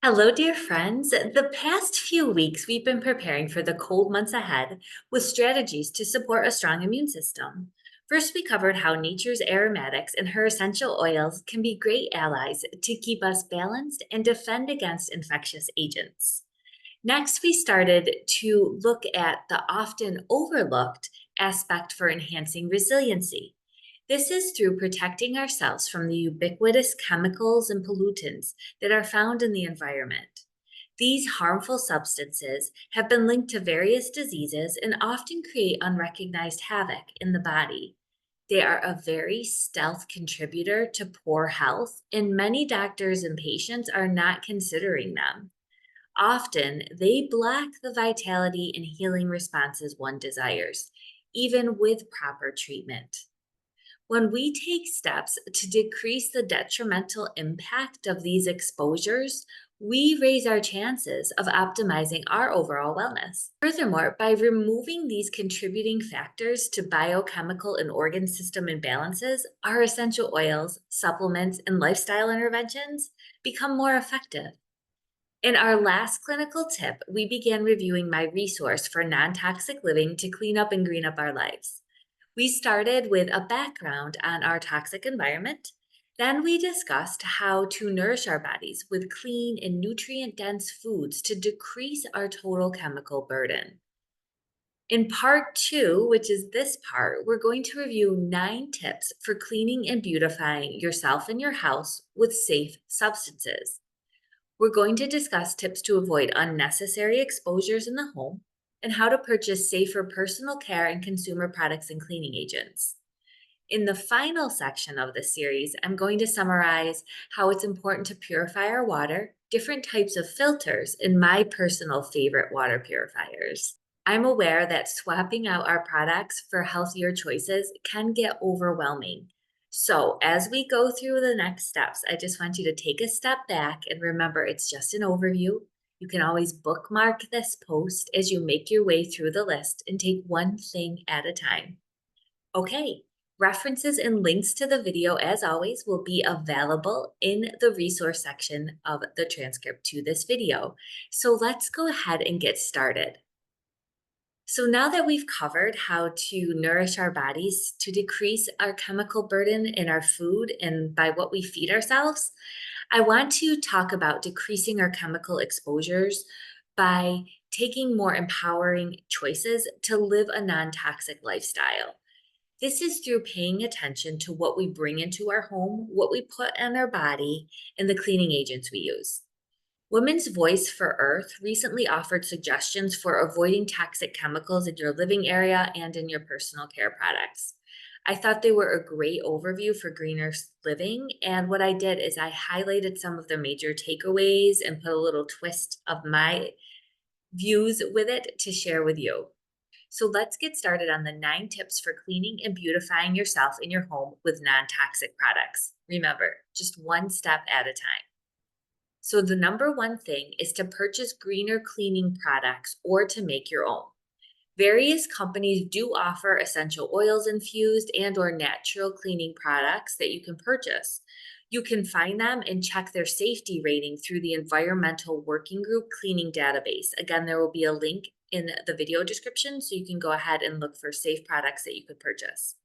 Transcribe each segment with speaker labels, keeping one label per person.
Speaker 1: Hello, dear friends. The past few weeks, we've been preparing for the cold months ahead with strategies to support a strong immune system. First, we covered how nature's aromatics and her essential oils can be great allies to keep us balanced and defend against infectious agents. Next, we started to look at the often overlooked aspect for enhancing resiliency. This is through protecting ourselves from the ubiquitous chemicals and pollutants that are found in the environment. These harmful substances have been linked to various diseases and often create unrecognized havoc in the body. They are a very stealth contributor to poor health, and many doctors and patients are not considering them. Often, they block the vitality and healing responses one desires, even with proper treatment. When we take steps to decrease the detrimental impact of these exposures, we raise our chances of optimizing our overall wellness. Furthermore, by removing these contributing factors to biochemical and organ system imbalances, our essential oils, supplements, and lifestyle interventions become more effective. In our last clinical tip, we began reviewing my resource for non toxic living to clean up and green up our lives. We started with a background on our toxic environment. Then we discussed how to nourish our bodies with clean and nutrient dense foods to decrease our total chemical burden. In part two, which is this part, we're going to review 9 tips for cleaning and beautifying yourself and your house with safe substances. We're going to discuss tips to avoid unnecessary exposures in the home and how to purchase safer personal care and consumer products and cleaning agents. In the final section of the series, I'm going to summarize how it's important to purify our water, different types of filters, and my personal favorite water purifiers. I'm aware that swapping out our products for healthier choices can get overwhelming. So, as we go through the next steps, I just want you to take a step back and remember it's just an overview. You can always bookmark this post as you make your way through the list and take one thing at a time. Okay, references and links to the video, as always, will be available in the resource section of the transcript to this video. So let's go ahead and get started. So now that we've covered how to nourish our bodies to decrease our chemical burden in our food and by what we feed ourselves, I want to talk about decreasing our chemical exposures by taking more empowering choices to live a non toxic lifestyle. This is through paying attention to what we bring into our home, what we put in our body, and the cleaning agents we use. Women's Voice for Earth recently offered suggestions for avoiding toxic chemicals in your living area and in your personal care products. I thought they were a great overview for greener living. And what I did is I highlighted some of the major takeaways and put a little twist of my views with it to share with you. So let's get started on the 9 tips for cleaning and beautifying yourself in your home with non toxic products. Remember, just one step at a time. So, the number one thing is to purchase greener cleaning products or to make your own. Various companies do offer essential oils infused and or natural cleaning products that you can purchase. You can find them and check their safety rating through the Environmental Working Group Cleaning Database. Again, there will be a link in the video description so you can go ahead and look for safe products that you could purchase.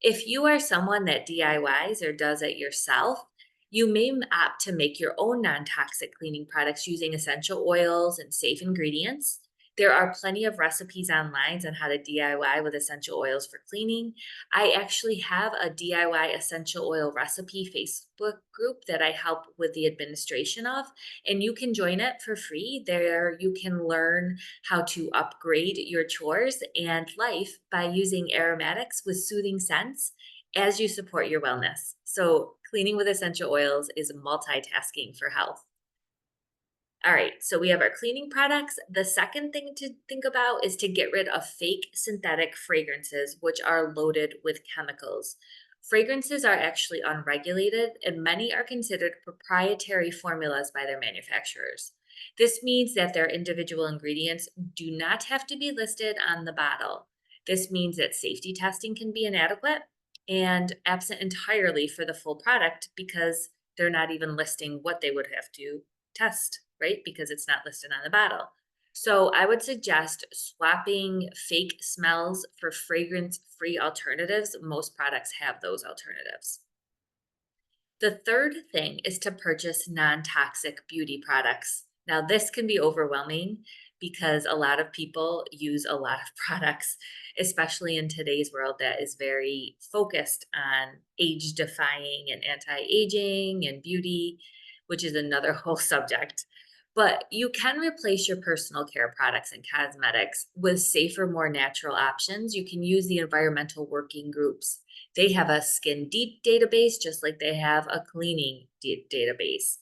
Speaker 1: If you are someone that DIYs or does it yourself, you may opt to make your own non toxic cleaning products using essential oils and safe ingredients. There are plenty of recipes online on how to DIY with essential oils for cleaning. I actually have a DIY essential oil recipe Facebook group that I help with the administration of, and you can join it for free. There, you can learn how to upgrade your chores and life by using aromatics with soothing scents as you support your wellness. So, cleaning with essential oils is multitasking for health. All right, so we have our cleaning products. The second thing to think about is to get rid of fake synthetic fragrances, which are loaded with chemicals. Fragrances are actually unregulated, and many are considered proprietary formulas by their manufacturers. This means that their individual ingredients do not have to be listed on the bottle. This means that safety testing can be inadequate and absent entirely for the full product because they're not even listing what they would have to test, right? Because it's not listed on the bottle. So I would suggest swapping fake smells for fragrance-free alternatives. Most products have those alternatives. The third thing is to purchase non toxic beauty products. Now, this can be overwhelming because a lot of people use a lot of products, especially in today's world that is very focused on age defying and anti aging and beauty, which is another whole subject. But you can replace your personal care products and cosmetics with safer, more natural options. You can use the environmental working groups. They have a skin deep database, just like they have a cleaning database.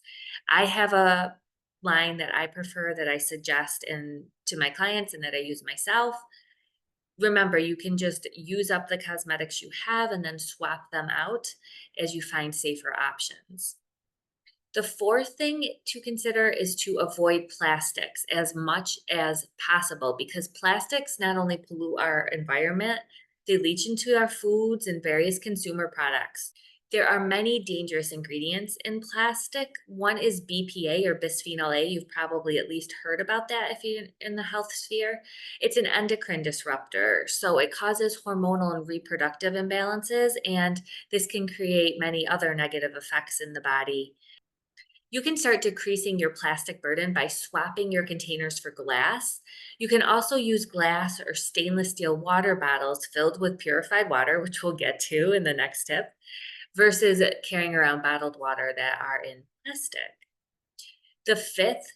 Speaker 1: I have a line that I prefer that I suggest to my clients and that I use myself. Remember, you can just use up the cosmetics you have and then swap them out as you find safer options. The fourth thing to consider is to avoid plastics as much as possible because plastics not only pollute our environment, they leach into our foods and various consumer products. There are many dangerous ingredients in plastic. One is BPA or bisphenol A. You've probably at least heard about that if you're in the health sphere. It's an endocrine disruptor, so it causes hormonal and reproductive imbalances, and this can create many other negative effects in the body. You can start decreasing your plastic burden by swapping your containers for glass. You can also use glass or stainless steel water bottles filled with purified water, which we'll get to in the next tip, versus carrying around bottled water that are in plastic. The fifth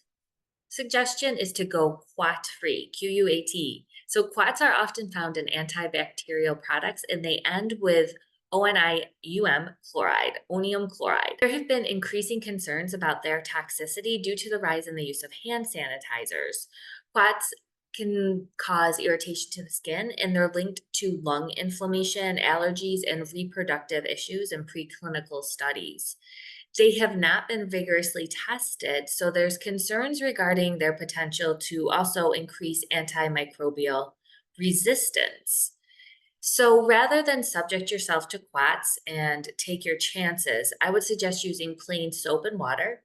Speaker 1: suggestion is to go quat free, QUAT. So quats are often found in antibacterial products and they end with ONIUM chloride, onium chloride. There have been increasing concerns about their toxicity due to the rise in the use of hand sanitizers. Quats can cause irritation to the skin and they're linked to lung inflammation, allergies, and reproductive issues in preclinical studies. They have not been vigorously tested, so there's concerns regarding their potential to also increase antimicrobial resistance. So rather than subject yourself to quats and take your chances, I would suggest using plain soap and water.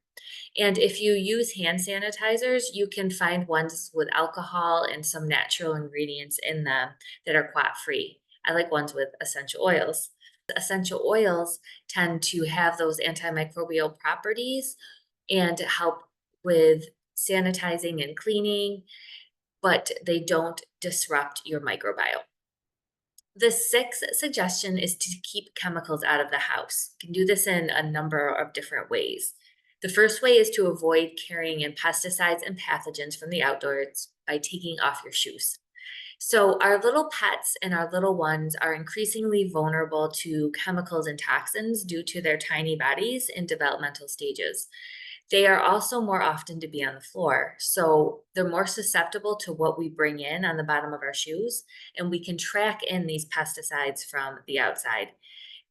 Speaker 1: And if you use hand sanitizers, you can find ones with alcohol and some natural ingredients in them that are quat free. I like ones with essential oils. Essential oils tend to have those antimicrobial properties and help with sanitizing and cleaning, but they don't disrupt your microbiome. The sixth suggestion is to keep chemicals out of the house. You can do this in a number of different ways. The first way is to avoid carrying in pesticides and pathogens from the outdoors by taking off your shoes. So, our little pets and our little ones are increasingly vulnerable to chemicals and toxins due to their tiny bodies in developmental stages. They are also more often to be on the floor. So, they're more susceptible to what we bring in on the bottom of our shoes, and we can track in these pesticides from the outside.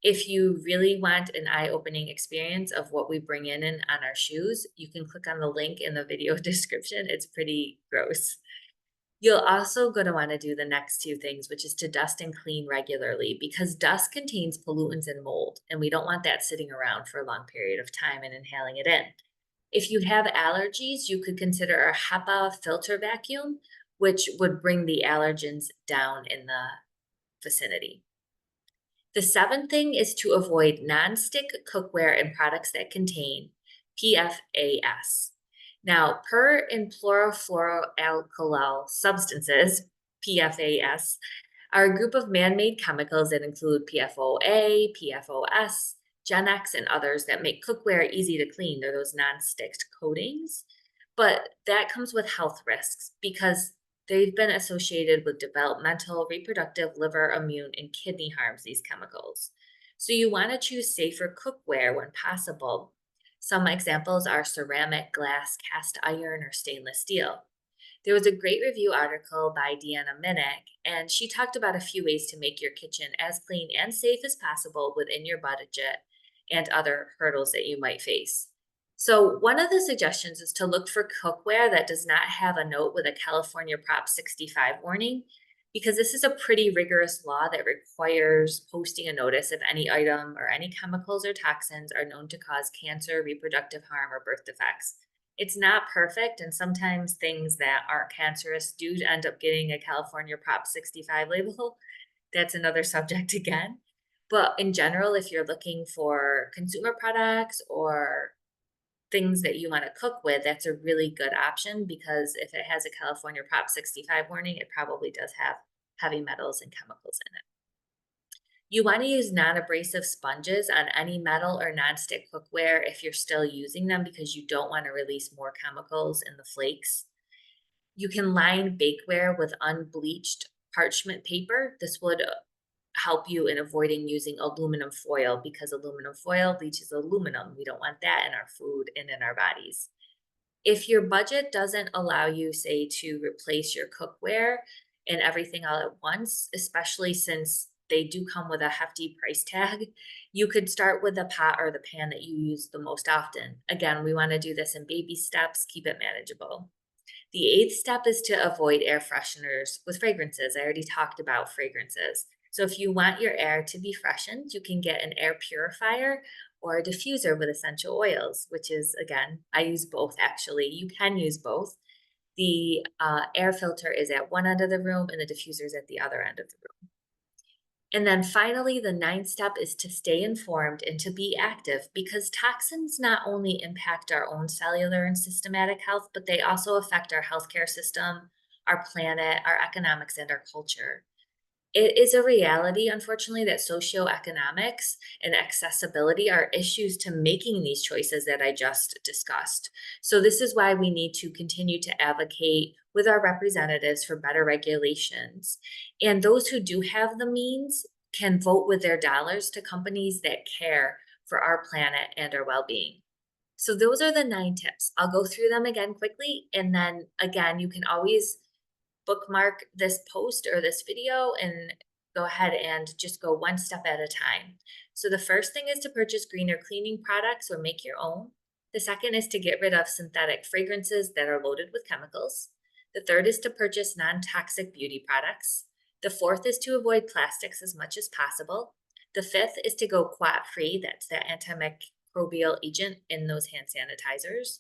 Speaker 1: If you really want an eye opening experience of what we bring in on our shoes, you can click on the link in the video description. It's pretty gross. You'll also going to want to do the next two things, which is to dust and clean regularly because dust contains pollutants and mold, and we don't want that sitting around for a long period of time and inhaling it in. If you have allergies, you could consider a HEPA filter vacuum, which would bring the allergens down in the vicinity. The seventh thing is to avoid nonstick cookware and products that contain PFAS. Now, per and fluorofluoroalkyl substances, PFAS, are a group of man-made chemicals that include PFOA, PFOS, Gen-X, and others that make cookware easy to clean. They're those non-stick coatings. But that comes with health risks because they've been associated with developmental, reproductive, liver, immune, and kidney harms, these chemicals. So you want to choose safer cookware when possible. Some examples are ceramic, glass, cast iron, or stainless steel. There was a great review article by Deanna Minnick, and she talked about a few ways to make your kitchen as clean and safe as possible within your budget and other hurdles that you might face. So one of the suggestions is to look for cookware that does not have a note with a California Prop 65 warning, because this is a pretty rigorous law that requires posting a notice if any item or any chemicals or toxins are known to cause cancer, reproductive harm, or birth defects. It's not perfect, and sometimes things that aren't cancerous do end up getting a California Prop 65 label. That's another subject again. But in general, if you're looking for consumer products or things that you want to cook with, that's a really good option because if it has a California Prop 65 warning, it probably does have heavy metals and chemicals in it. You want to use non-abrasive sponges on any metal or nonstick cookware if you're still using them because you don't want to release more chemicals in the flakes. You can line bakeware with unbleached parchment paper. This would help you in avoiding using aluminum foil because aluminum foil bleaches aluminum. We don't want that in our food and in our bodies. If your budget doesn't allow you, say, to replace your cookware and everything all at once, especially since they do come with a hefty price tag, you could start with the pot or the pan that you use the most often. Again, we want to do this in baby steps, keep it manageable. The eighth step is to avoid air fresheners with fragrances. I already talked about fragrances. So if you want your air to be freshened, you can get an air purifier or a diffuser with essential oils, which is, again, I use both actually. You can use both. The air filter is at one end of the room and the diffuser is at the other end of the room. And then finally, the ninth step is to stay informed and to be active because toxins not only impact our own cellular and systematic health, but they also affect our healthcare system, our planet, our economics, and our culture. It is a reality, unfortunately, that socioeconomics and accessibility are issues to making these choices that I just discussed. So, this is why we need to continue to advocate with our representatives for better regulations. And those who do have the means can vote with their dollars to companies that care for our planet and our well being. So, those are the 9 tips. I'll go through them again quickly. And then again, you can always bookmark this post or this video and go ahead and just go one step at a time. So the first thing is to purchase greener cleaning products or make your own. The second is to get rid of synthetic fragrances that are loaded with chemicals. The third is to purchase non-toxic beauty products. The fourth is to avoid plastics as much as possible. The fifth is to go quat-free, that's the antimicrobial agent in those hand sanitizers.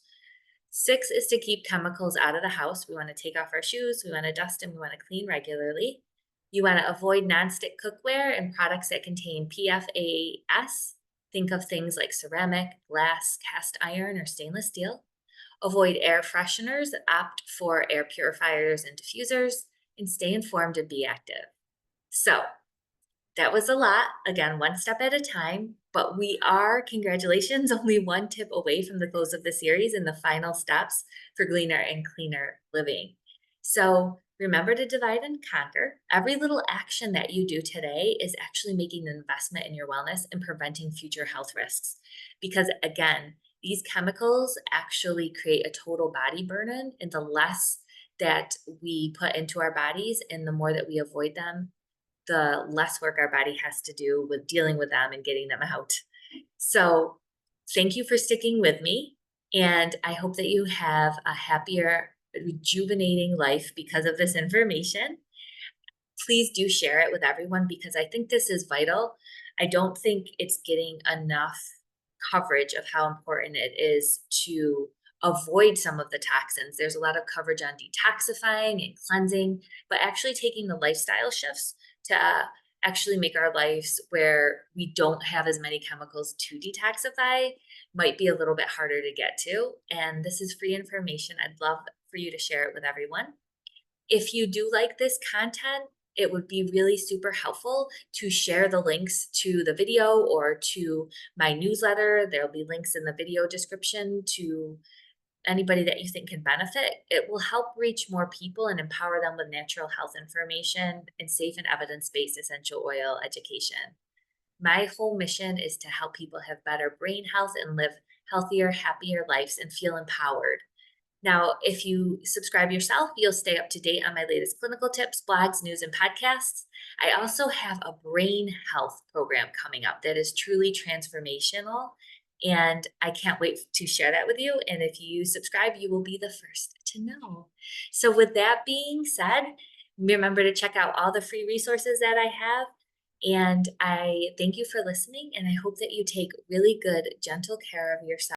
Speaker 1: 6 is to keep chemicals out of the house. We want to take off our shoes, we want to dust them, we want to clean regularly. You want to avoid nonstick cookware and products that contain PFAS. Think of things like ceramic, glass, cast iron, or stainless steel. Avoid air fresheners, opt for air purifiers and diffusers, and stay informed and be active. So, that was a lot. Again, one step at a time, but we are, congratulations, only one tip away from the close of the series and the final steps for greener and cleaner living. So remember to divide and conquer. Every little action that you do today is actually making an investment in your wellness and preventing future health risks. Because again, these chemicals actually create a total body burden, and the less that we put into our bodies and the more that we avoid them, the less work our body has to do with dealing with them and getting them out. So, thank you for sticking with me. And I hope that you have a happier, rejuvenating life because of this information. Please do share it with everyone because I think this is vital. I don't think it's getting enough coverage of how important it is to avoid some of the toxins. There's a lot of coverage on detoxifying and cleansing, but actually taking the lifestyle shifts to actually make our lives where we don't have as many chemicals to detoxify might be a little bit harder to get to. And this is free information. I'd love for you to share it with everyone. If you do like this content, it would be really super helpful to share the links to the video or to my newsletter. There'll be links in the video description to anybody that you think can benefit. It will help reach more people and empower them with natural health information and safe and evidence-based essential oil education. My whole mission is to help people have better brain health and live healthier, happier lives and feel empowered. Now, if you subscribe yourself, you'll stay up to date on my latest clinical tips, blogs, news, and podcasts. I also have a brain health program coming up that is truly transformational, and I can't wait to share that with you. And if you subscribe, you will be the first to know. So with that being said, remember to check out all the free resources that I have. And I thank you for listening, and I hope that you take really good, gentle care of yourself.